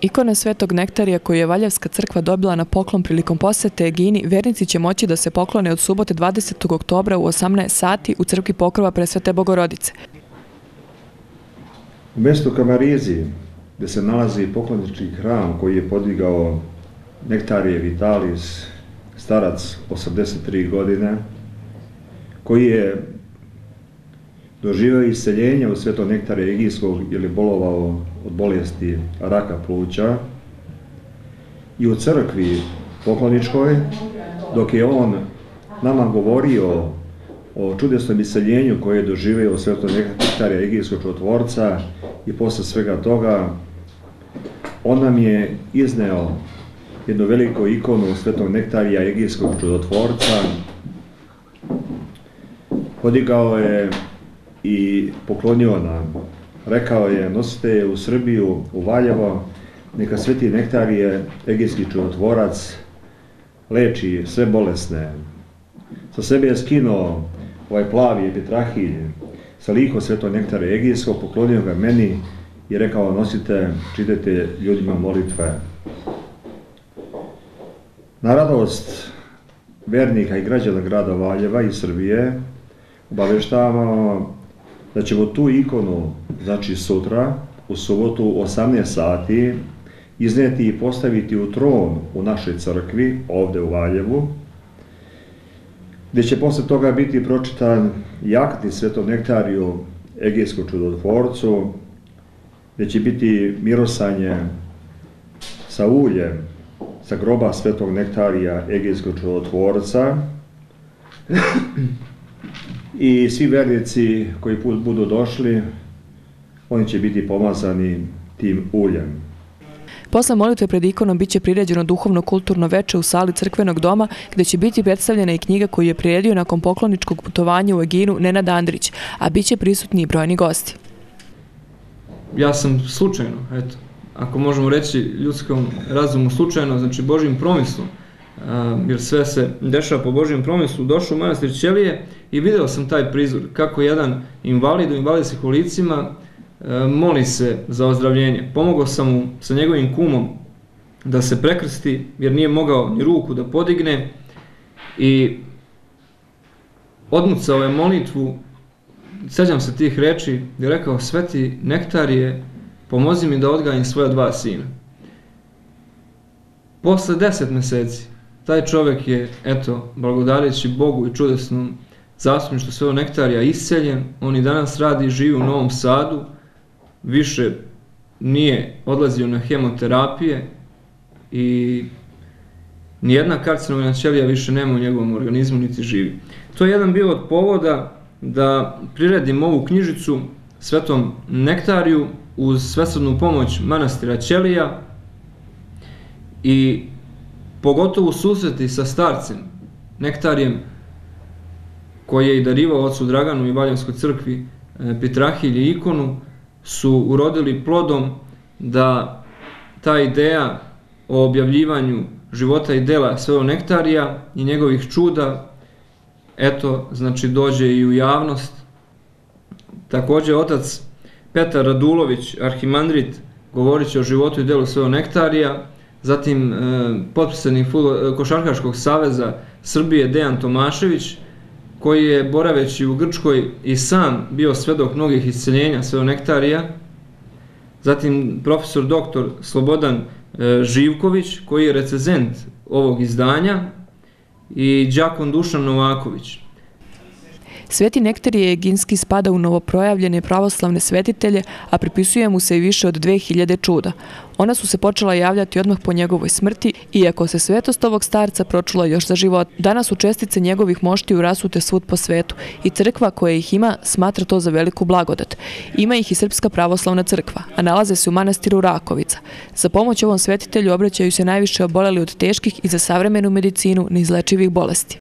Ikona Svetog Nektarija koju je Valjevska crkva dobila na poklon prilikom posete Egini, vernici će moći da se poklone od subote 20. oktobra u 18 sati u crkvi Pokrova Presvete Bogorodice. U mjestu Kamarizi, gdje se nalazi poklonički hram koji je podigao Nektarije Vitalis, starac 83 godine, koji je doživio iseljenje u Svetog Nektarija Egijskog ili bolovao od bolesti raka pluća, i u crkvi pokloničkoj, dok je on nama govorio o čudesnom iseljenju koje je doživio u Svetog Nektarija Egijskog čudotvorca, i posle svega toga on nam je izneo jednu veliku ikonu Svetog Nektarija Egijskog čudotvorca, podigao je i poklonio nam. Rekao je: nosite je u Srbiju, u Valjevo, neka Sveti Nektarije Egijski čudotvorac leči sve bolesne. Sa sebe je skinuo ovaj plavi epitrahilj sa likom Svetog Nektarija Egijskog, poklonio ga meni i rekao: nosite, čitajte ljudima molitve. Na radost vernika i građana grada Valjeva i Srbije obaveštavamo da ćemo tu ikonu, znači sutra, u subotu u 18 sati, izneti i postaviti u tron u našoj crkvi, ovde u Valjevu, gdje će posle toga biti pročitan i akti Svetom Nektariju Egijskom čudotvorcu, gdje će biti mirosanje sa uljem sa groba Svetog Nektarija Egijskog čudotvorca, i svi vernici koji budu došli, oni će biti pomazani tim uljem. Posle molitve pred ikonom biće priređeno duhovno-kulturno veče u sali crkvenog doma, gdje će biti predstavljena i knjiga koju je priredio nakon pokloničkog putovanja u Eginu Nenad Andrić, a biće prisutni i brojni gosti. Ja sam slučajno, eto, ako možemo reći ljudskom razumu slučajno, znači Božjim promislom, jer sve se dešava po Božjem promislu, došao u manastir Ćelije i video sam taj prizor kako jedan invalid u invalidskim kolicima moli se za ozdravljenje. Pomogao sam mu sa njegovim kumom da se prekrsti, jer nije mogao ni ruku da podigne, i odmucao je molitvu. Sećam se tih reči gdje je rekao: Sveti Nektarije, pomozi mi da odgajim svoja 2 sina. Posle 10 meseci taj čovjek je, eto, blagodareći Bogu i čudesnom zastupništvu Svetog Nektarija, isceljen. On i danas radi i živi u Novom Sadu, više nije odlazio na hemoterapije i nijedna karcinogena ćelija više nema u njegovom organizmu, niti živi. To je jedan bio od povoda da priredim ovu knjižicu Svetom Nektariju uz svesrdnu pomoć manastira Ćelija, i pogotovo susreti sa starcem Nektarijem, koji je i darivao ocu Draganu i Valjevskoj crkvi epitrahilj i ikonu, su urodili plodom da ta ideja o objavljivanju života i dela Svetog Nektarija i njegovih čuda, eto, znači dođe i u javnost. Također otac Petar Radulović, arhimandrit, govorit će o životu i delu Svetog Nektarija. Zatim potpredsednik Košarkaškog saveza Srbije Dejan Tomašević, koji je, boraveći u Grčkoj, i sam bio svedok mnogih isceljenja Svetog Nektarija. Zatim profesor doktor Slobodan Živković, koji je recenzent ovog izdanja, i đakon Dušan Novaković. Sveti Nektarije Eginski spada u novoprojavljene pravoslavne svetitelje, a pripisuje mu se i više od 2000 čuda. Ona su se počela javljati odmah po njegovoj smrti, iako se svetost ovog starca pročula još za život. Danas su čestice njegovih moštiju rasute svud po svetu i crkva koja ih ima smatra to za veliku blagodat. Ima ih i Srpska pravoslavna crkva, a nalaze se u manastiru Rakovica. Za pomoć ovom svetitelju obraćaju se najviše oboleli od teških i za savremenu medicinu neizlečivih bolesti.